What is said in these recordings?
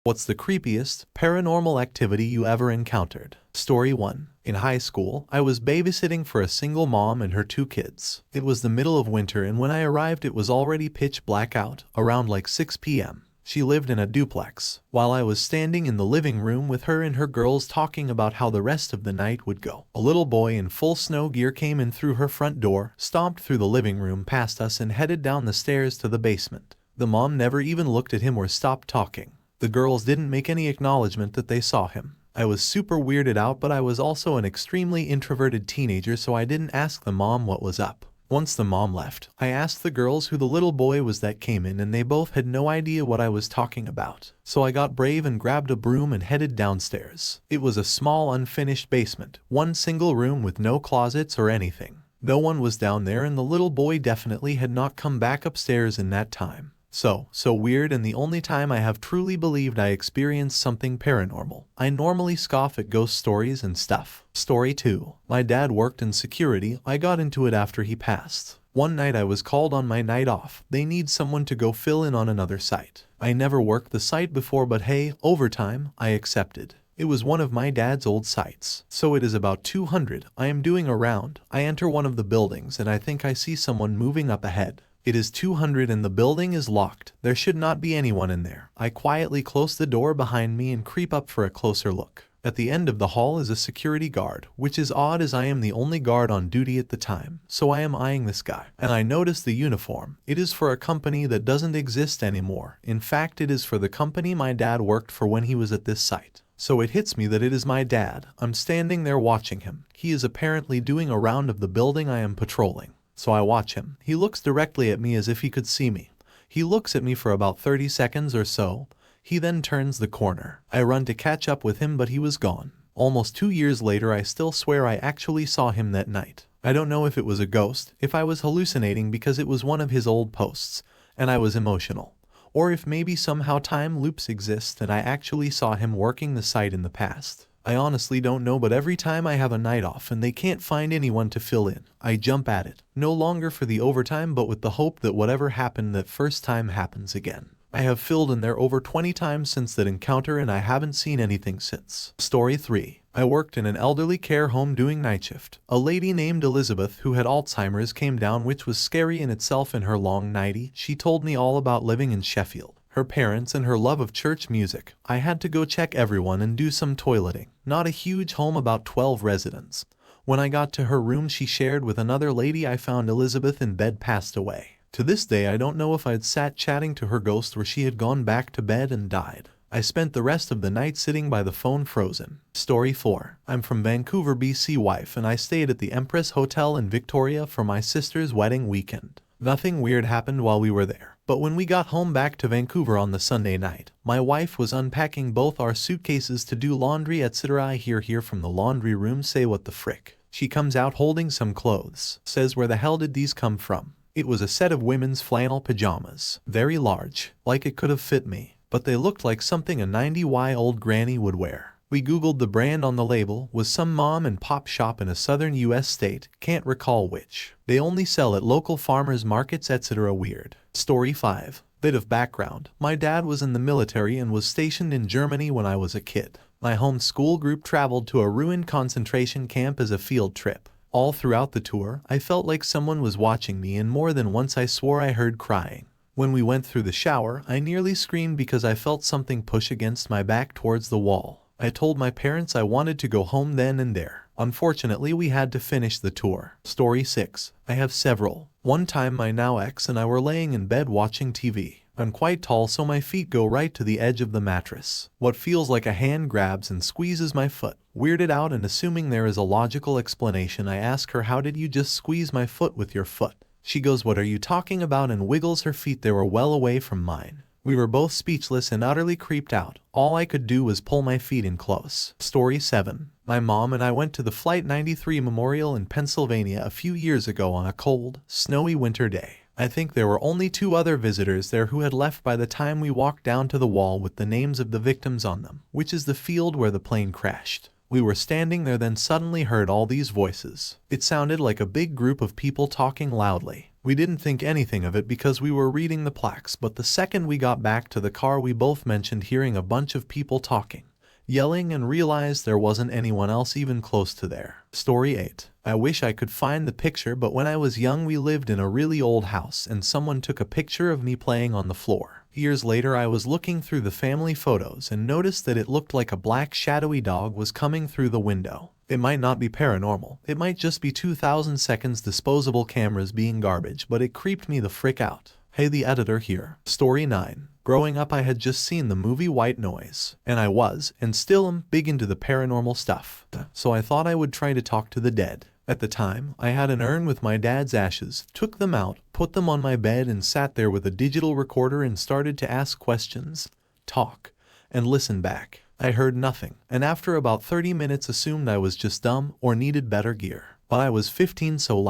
What's the creepiest paranormal activity you ever encountered? Story 1. In high school, I was babysitting for a single mom and her 2 kids. It was the middle of winter, and when I arrived it was already pitch black out, around like 6 p.m. She lived in a duplex. While I was standing in the living room with her and her girls talking about how the rest of the night would go, a little boy in full snow gear came in through her front door, stomped through the living room past us and headed down the stairs to the basement. The mom never even looked at him or stopped talking. The girls didn't make any acknowledgement that they saw him. I was super weirded out, but I was also an extremely introverted teenager, so I didn't ask the mom what was up. Once the mom left, I asked the girls who the little boy was that came in, and they both had no idea what I was talking about. So I got brave and grabbed a broom and headed downstairs. It was a small unfinished basement, one single room with no closets or anything. No one was down there, and the little boy definitely had not come back upstairs in that time. So weird, and the only time I have truly believed I experienced something paranormal. I normally scoff at ghost stories and stuff. Story 2. My dad worked in security. I got into it after he passed. One night I was called on my night off. They need someone to go fill in on another site. I never worked the site before, but hey, overtime, I accepted. It was one of my dad's old sites. So it is about 200. I am doing a round. I enter one of the buildings and I think I see someone moving up ahead. It is 200 and the building is locked. There should not be anyone in there. I quietly close the door behind me and creep up for a closer look. At the end of the hall is a security guard, which is odd as I am the only guard on duty at the time. So I am eyeing this guy, and I notice the uniform. It is for a company that doesn't exist anymore. In fact, it is for the company my dad worked for when he was at this site. So it hits me that it is my dad. I'm standing there watching him. He is apparently doing a round of the building I am patrolling. So I watch him. He looks directly at me as if he could see me. He looks at me for about 30 seconds or so. He then turns the corner. I run to catch up with him, but he was gone. Almost 2 years later, I still swear I actually saw him that night. I don't know if it was a ghost, if I was hallucinating because it was one of his old posts, and I was emotional, or if maybe somehow time loops exist and I actually saw him working the site in the past. I honestly don't know, but every time I have a night off and they can't find anyone to fill in, I jump at it. No longer for the overtime, but with the hope that whatever happened that first time happens again. I have filled in there over 20 times since that encounter, and I haven't seen anything since. Story 3. I worked in an elderly care home doing night shift. A lady named Elizabeth who had Alzheimer's came down, which was scary in itself. In her long nightie, she told me all about living in Sheffield, her parents, and her love of church music. I had to go check everyone and do some toileting. Not a huge home, about 12 residents. When I got to her room she shared with another lady, I found Elizabeth in bed, passed away. To this day I don't know if I'd sat chatting to her ghost or she had gone back to bed and died. I spent the rest of the night sitting by the phone frozen. Story 4. I'm from Vancouver, BC, wife and I stayed at the Empress Hotel in Victoria for my sister's wedding weekend. Nothing weird happened while we were there. But when we got home back to Vancouver on the Sunday night, my wife was unpacking both our suitcases to do laundry, etc. I hear from the laundry room say, "What the frick?" She comes out holding some clothes. Says, "Where the hell did these come from?" It was a set of women's flannel pajamas. Very large, like it could have fit me, but they looked like something a 90-year-old granny would wear. We googled the brand on the label, was some mom and pop shop in a southern US state, can't recall which. They only sell at local farmers markets, etc. Weird. Story 5. Bit of background. My dad was in the military and was stationed in Germany when I was a kid. My home school group traveled to a ruined concentration camp as a field trip. All throughout the tour, I felt like someone was watching me, and more than once I swore I heard crying. When we went through the shower, I nearly screamed because I felt something push against my back towards the wall. I told my parents I wanted to go home then and there. Unfortunately, we had to finish the tour. Story 6. I have several. One time my now ex and I were laying in bed watching TV. I'm quite tall, so my feet go right to the edge of the mattress. What feels like a hand grabs and squeezes my foot. Weirded out and assuming there is a logical explanation, I ask her, "How did you just squeeze my foot with your foot?" She goes, "What are you talking about?" and wiggles her feet. They were well away from mine. We were both speechless and utterly creeped out. All I could do was pull my feet in close. Story 7. My mom and I went to the Flight 93 Memorial in Pennsylvania a few years ago on a cold, snowy winter day. I think there were only 2 other visitors there who had left by the time we walked down to the wall with the names of the victims on them, which is the field where the plane crashed. We were standing there, then suddenly heard all these voices. It sounded like a big group of people talking loudly. We didn't think anything of it because we were reading the plaques, but the second we got back to the car we both mentioned hearing a bunch of people talking, yelling, and realized there wasn't anyone else even close to there. Story 8. I wish I could find the picture, but when I was young we lived in a really old house and someone took a picture of me playing on the floor. Years later I was looking through the family photos and noticed that it looked like a black shadowy dog was coming through the window. It might not be paranormal, it might just be 2000 seconds disposable cameras being garbage, but it creeped me the frick out. Hey, the editor here. Story 9. Growing up I had just seen the movie White Noise, and I was, and still am, big into the paranormal stuff. So I thought I would try to talk to the dead. At the time, I had an urn with my dad's ashes, took them out, put them on my bed and sat there with a digital recorder and started to ask questions, talk, and listen back. I heard nothing, and after about 30 minutes assumed I was just dumb or needed better gear. But I was 15, so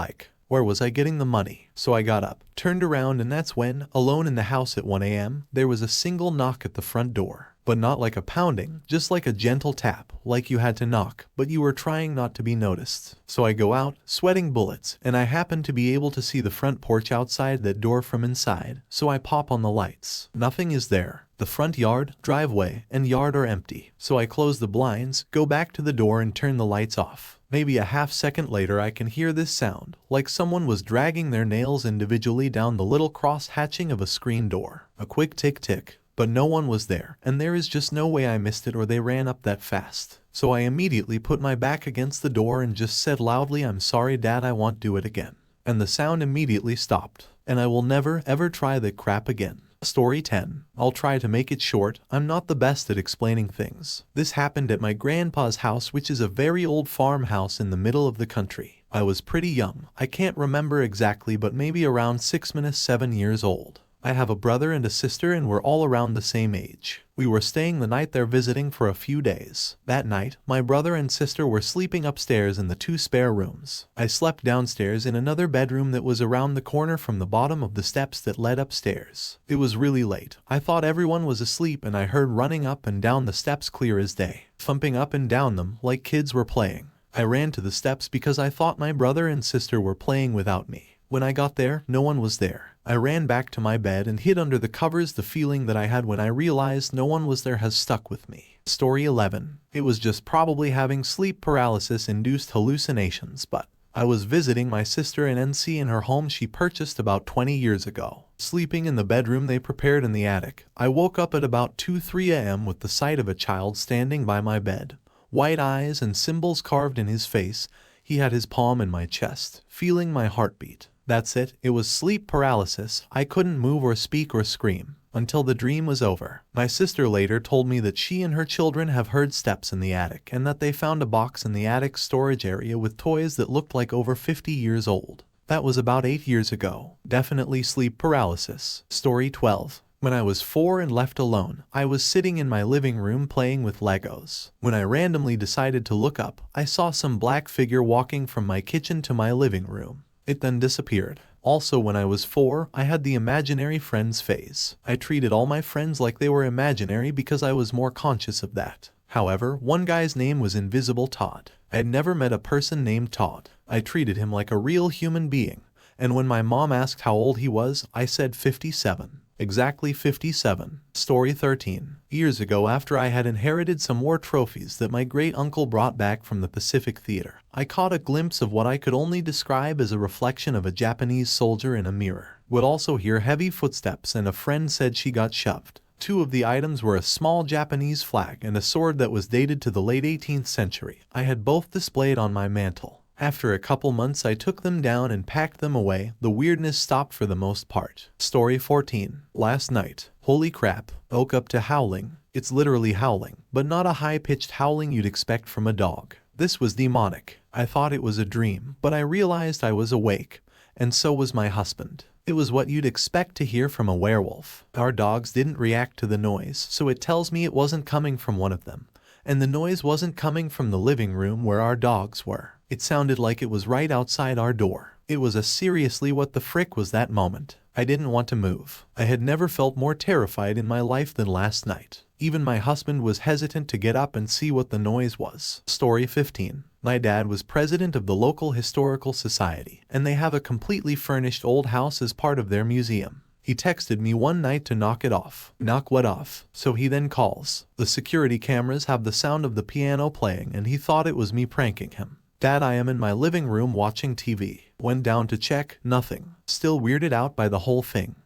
where was I getting the money? So I got up, turned around, and that's when, alone in the house at 1 a.m., there was a single knock at the front door. But not like a pounding, just like a gentle tap, like you had to knock, but you were trying not to be noticed. So I go out, sweating bullets, and I happen to be able to see the front porch outside that door from inside, so I pop on the lights. Nothing is there. The front yard, driveway, and yard are empty. So I close the blinds, go back to the door and turn the lights off. Maybe a half second later I can hear this sound, like someone was dragging their nails individually down the little cross hatching of a screen door. A quick tick-tick. But no one was there, and there is just no way I missed it or they ran up that fast. So I immediately put my back against the door and just said loudly, "I'm sorry Dad, I won't do it again." And the sound immediately stopped, and I will never ever try that crap again. Story 10. I'll try to make it short. I'm not the best at explaining things. This happened at my grandpa's house, which is a very old farmhouse in the middle of the country. I was pretty young. I can't remember exactly, but maybe around 6-7 years old. I have a brother and a sister and we're all around the same age. We were staying the night there visiting for a few days. That night, my brother and sister were sleeping upstairs in the 2 spare rooms. I slept downstairs in another bedroom that was around the corner from the bottom of the steps that led upstairs. It was really late. I thought everyone was asleep and I heard running up and down the steps clear as day, thumping up and down them like kids were playing. I ran to the steps because I thought my brother and sister were playing without me. When I got there, no one was there. I ran back to my bed and hid under the covers. The feeling that I had when I realized no one was there has stuck with me. Story 11. It was just probably having sleep paralysis-induced hallucinations, but I was visiting my sister in NC in her home she purchased about 20 years ago. Sleeping in the bedroom they prepared in the attic, I woke up at about 2-3 a.m. with the sight of a child standing by my bed. White eyes and symbols carved in his face. He had his palm in my chest, feeling my heartbeat. That's it. It was sleep paralysis. I couldn't move or speak or scream until the dream was over. My sister later told me that she and her children have heard steps in the attic and that they found a box in the attic storage area with toys that looked like over 50 years old. That was about 8 years ago. Definitely sleep paralysis. Story 12. When I was 4 and left alone, I was sitting in my living room playing with Legos. When I randomly decided to look up, I saw some black figure walking from my kitchen to my living room. It then disappeared. Also, when I was 4, I had the imaginary friends phase. I treated all my friends like they were imaginary because I was more conscious of that. However, one guy's name was Invisible Todd. I had never met a person named Todd. I treated him like a real human being. And when my mom asked how old he was, I said 57. Exactly 57. Story 13. Years ago, after I had inherited some war trophies that my great-uncle brought back from the Pacific Theater, I caught a glimpse of what I could only describe as a reflection of a Japanese soldier in a mirror. Would also hear heavy footsteps and a friend said she got shoved. 2 of the items were a small Japanese flag and a sword that was dated to the late 18th century. I had both displayed on my mantle. After a couple months I took them down and packed them away. The weirdness stopped for the most part. Story 14. Last night, holy crap, woke up to howling. It's literally howling, but not a high-pitched howling you'd expect from a dog. This was demonic. I thought it was a dream, but I realized I was awake, and so was my husband. It was what you'd expect to hear from a werewolf. Our dogs didn't react to the noise, so it tells me it wasn't coming from one of them. And the noise wasn't coming from the living room where our dogs were. It sounded like it was right outside our door. It was a seriously what the frick was that moment. I didn't want to move. I had never felt more terrified in my life than last night. Even my husband was hesitant to get up and see what the noise was. Story 15. My dad was president of the local historical society, and they have a completely furnished old house as part of their museum. He texted me one night to knock it off. Knock what off? So he then calls. The security cameras have the sound of the piano playing, and he thought it was me pranking him. Dad, I am in my living room watching TV. Went down to check, nothing. Still weirded out by the whole thing.